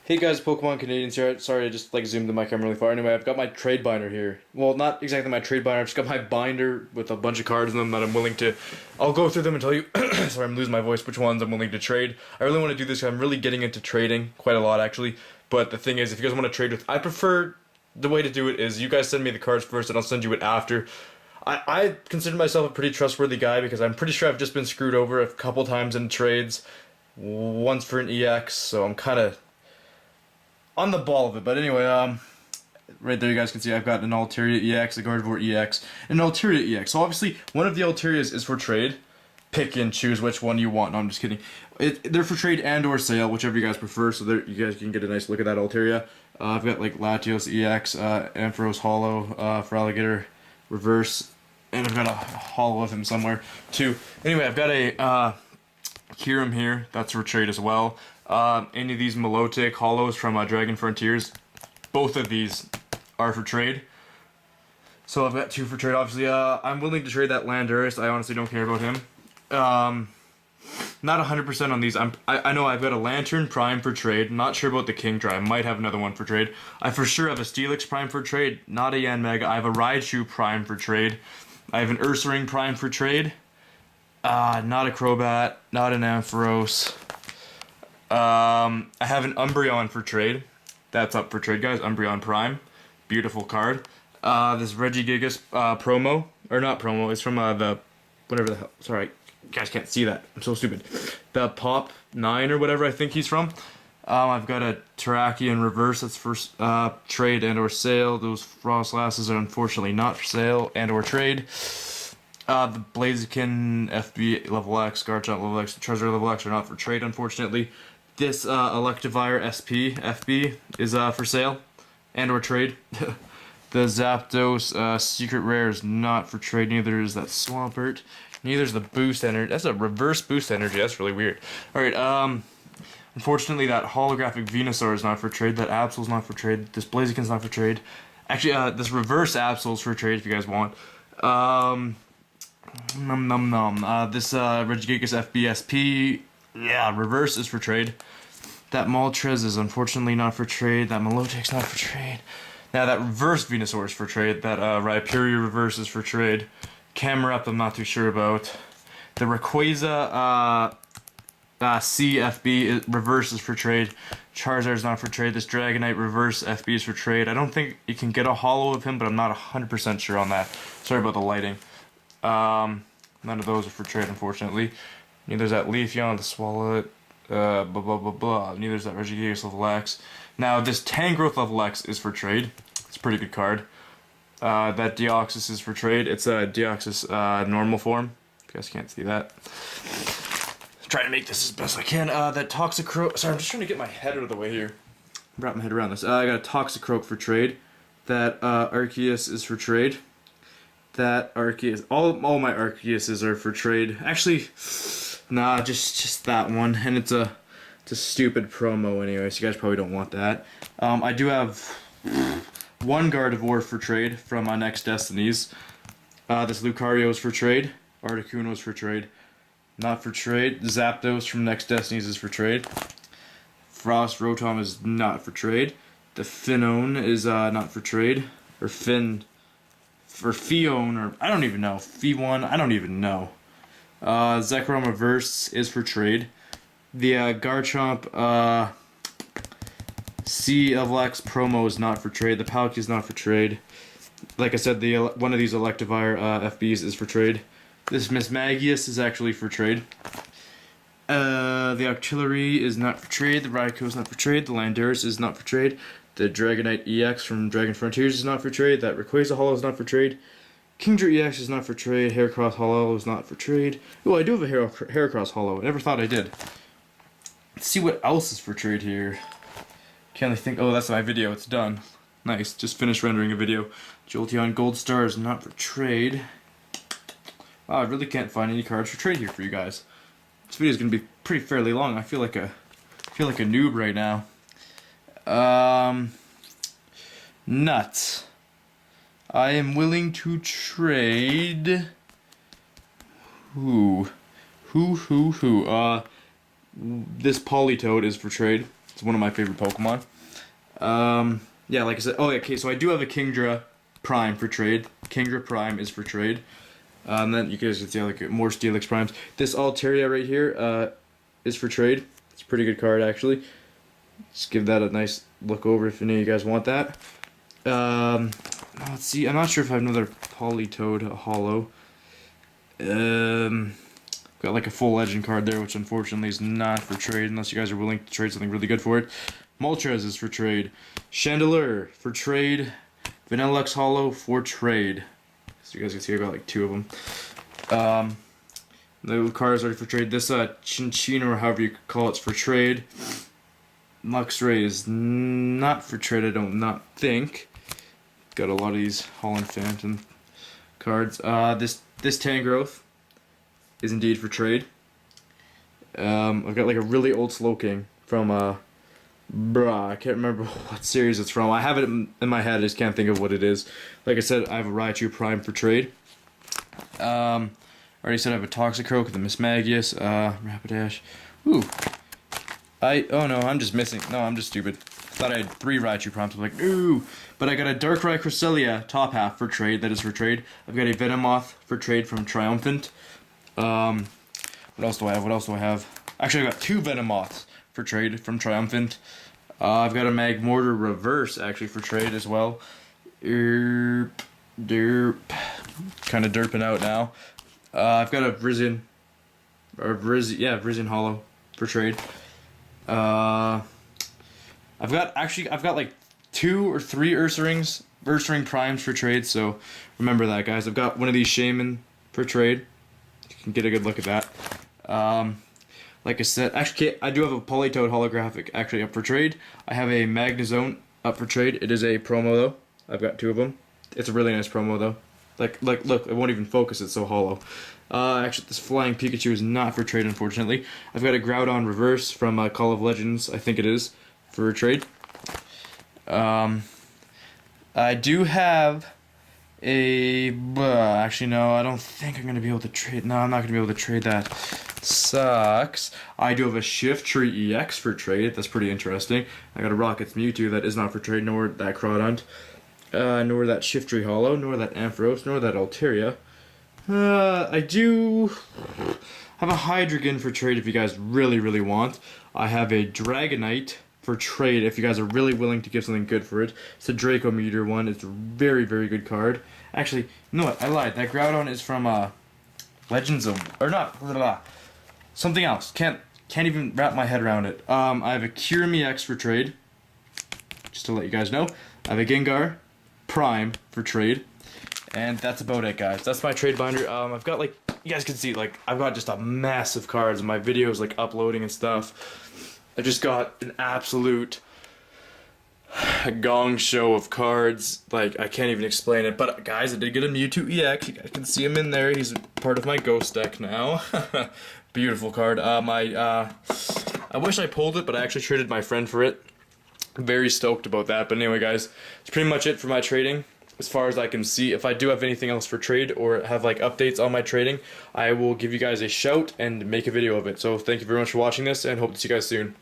Hey guys, PokemonCanadians here. Sorry, I just zoomed the mic. I'm really far. Anyway, I've got my trade binder here. Well, not exactly my trade binder. I've just got my binder with a bunch of cards in them that I'm willing to. I'll go through them and tell you. Sorry, I'm losing my voice. Which ones I'm willing to trade. I really want to do this because I'm really getting into trading quite a lot actually. But the thing is, if you guys want to trade with, I prefer the way to do it is you guys send me the cards first, and I'll send you it after. I consider myself a pretty trustworthy guy because I'm pretty sure I've just been screwed over a couple times in trades. Once for an EX, so I'm kind of on the ball of it. But anyway, right there you guys can see I've got an Altaria EX, a Gardevoir EX, and an Altaria EX. So obviously one of the Altarias is for trade. Pick and choose which one you want. No, I'm just kidding. They're for trade and or sale, whichever you guys prefer. So there you guys can get a nice look at that Altaria. I've got like Latios EX, Ampharos Hollow for Alligator Reverse, and I've got a hollow of him somewhere too. Anyway, I've got a Kyurem here, that's for trade as well. Any of these Milotic hollows from Dragon Frontiers, both of these are for trade. So I've got two for trade, obviously. I'm willing to trade that Landorus. I honestly don't care about him. Not 100% on these. I know I've got a Lantern Prime for trade. Not sure about the Kingdra. I might have another one for trade. I for sure have a Steelix Prime for trade. Not a Yanmega. I have a Raichu Prime for trade. I have an Ursaring Prime for trade. Not a Crobat. Not an Ampharos. I have an Umbreon for trade. That's up for trade, guys. Umbreon Prime. Beautiful card. This Regigigas promo. Or not promo. It's from the... Whatever the hell. Sorry. You guys can't see that. I'm so stupid. The Pop 9 or whatever I think he's from. I've got a Terrakion Reverse. That's for trade and or sale. Those Frostlasses are unfortunately not for sale and or trade. The Blaziken FB level X, Garchomp level X, Charizard level X are not for trade, unfortunately. This Electivire SP FB is for sale and or trade. The Zapdos Secret Rare is not for trade. Neither is that Swampert. Neither is the Boost Energy. That's a reverse Boost Energy. That's really weird. All right. Unfortunately, that holographic Venusaur is not for trade. That Absol's not for trade. This Blaziken's not for trade. Actually, this reverse Absol's for trade if you guys want. This Regigigas FBSP, yeah, reverse is for trade. That Moltres is unfortunately not for trade. That Milotic's not for trade. Now that reverse Venusaur is for trade. That Rhyperior reverse is for trade. Camerupt I'm not too sure about. The Rayquaza CFB reverse is for trade. Charizard's not for trade. This Dragonite reverse FB is for trade. I don't think you can get a hollow of him, but I'm not 100% sure on that. Sorry about the lighting. None of those are for trade, unfortunately. Neither's that Leafeon, the Swallow, blah blah blah blah. Neither's that Regigigas level X. Now this Tangrowth level X is for trade. It's a pretty good card. That Deoxys is for trade. It's a Deoxys normal form. You guys can't see that. Trying to make this as best I can. That Toxicroak. Sorry, I'm just trying to get my head out of the way here. Wrap my head around this. I got a Toxicroak for trade. That Arceus is for trade. That Arceus. All my Arceuses are for trade. Actually, nah, just that one. And it's a stupid promo anyway, so you guys probably don't want that. I do have one Gardevoir for trade from Next Destinies. This Lucario's for trade. Articuno's for trade. Not for trade. Zapdos from Next Destinies is for trade. Frost Rotom is not for trade. The Finone is not for trade. Or Fione, or I don't even know. F1, I don't even know. Zekrom Reverse is for trade. The Garchomp C of X promo is not for trade. The Palkia is not for trade. Like I said, the one of these Electivire FBs is for trade. This Mismagius is actually for trade. The Octillery is not for trade. The Raikou is not for trade. The Landorus is not for trade. The Dragonite EX from Dragon Frontiers is not for trade. That Rayquaza Hollow is not for trade. Kingdra EX is not for trade. Heracross Hollow is not for trade. Oh, I do have a Heracross Hollow. I never thought I did. Let's see what else is for trade here. Can't really think. Oh, that's my video. It's done. Nice. Just finished rendering a video. Jolteon Gold Star is not for trade. Wow, I really can't find any cards for trade here for you guys. This video is gonna be pretty fairly long. I feel like a noob right now. Nuts. I am willing to trade. This Politoed is for trade. It's one of my favorite Pokemon. Yeah, like I said, oh, okay, so I do have a Kingdra Prime for trade. Kingdra Prime is for trade. And then you guys can see like more Steelix Primes. This Altaria right here is for trade. It's a pretty good card, actually. Just give that a nice look over if any of you guys want that. Let's see, I'm not sure if I have another Politoed Holo. Got like a full legend card there, which unfortunately is not for trade unless you guys are willing to trade something really good for it. Moltres is for trade. Chandelure for trade. Vanillux Holo for trade. So you guys can see I got like 2 of them. The card is already for trade. This Chinchino, or however you call it, is for trade. Luxray is not for trade, I don't not think. Got a lot of these Holland Phantom cards. This Tangrowth is indeed for trade. I've got like a really old Slowking from I can't remember what series it's from. I have it in my head, I just can't think of what it is. Like I said, I have a Raichu Prime for trade. I already said I have a Toxicroak with a Mismagius, Rapidash. Ooh. Oh no, I'm just missing. No, I'm just stupid. Thought I had 3 Raichu Primes. I'm like, ooh. But I got a Darkrai Cresselia top half for trade. That is for trade. I've got a Venomoth for trade from Triumphant. What else do I have? What else do I have? Actually, I got 2 Venomoths for trade from Triumphant. I've got a Magmortar Reverse actually for trade as well. Derp. Kind of derping out now. I've got a Virizion Holo for trade. I've got like 2 or 3 Ursaring Primes for trade, so remember that, guys. I've got one of these Shaman for trade. You can get a good look at that. Like I said, actually, I do have a Politoed holographic actually up for trade. I have a Magnezone up for trade. It is a promo though. I've got 2 of them. It's a really nice promo though. Like look, it won't even focus. It's so hollow. Actually, this Flying Pikachu is not for trade, unfortunately. I've got a Groudon Reverse from Call of Legends, I think it is, for trade. I do have actually, no, I don't think I'm going to be able to trade. No, I'm not going to be able to trade that. Sucks. I do have a Shiftry EX for trade. That's pretty interesting. I got a Rocket's Mewtwo that is not for trade, nor that Crawdont, nor that Shiftry Holo, nor that Ampharos, nor that Altaria. I do have a Hydreigon for trade if you guys really want. I have a Dragonite for trade if you guys are really willing to give something good for it. It's a Draco Meteor one. It's a very good card. Actually, you know what? I lied. That Groudon is from Legends of, or not, something else. Can't even wrap my head around it. I have a Kyurem EX for trade, just to let you guys know. I have a Gengar Prime for trade. And that's about it, guys. That's my trade binder. I've got, like, you guys can see, like, I've got just a mass of cards, and my videos, like, uploading and stuff. I just got an absolute gong show of cards. Like, I can't even explain it. But, guys, I did get a Mewtwo EX. You guys can see him in there. He's part of my Ghost deck now. Beautiful card. I wish I pulled it, but I actually traded my friend for it. Very stoked about that. But anyway, guys, it's pretty much it for my trading. As far as I can see, if I do have anything else for trade or have like updates on my trading, I will give you guys a shout and make a video of it. So thank you very much for watching this, and hope to see you guys soon.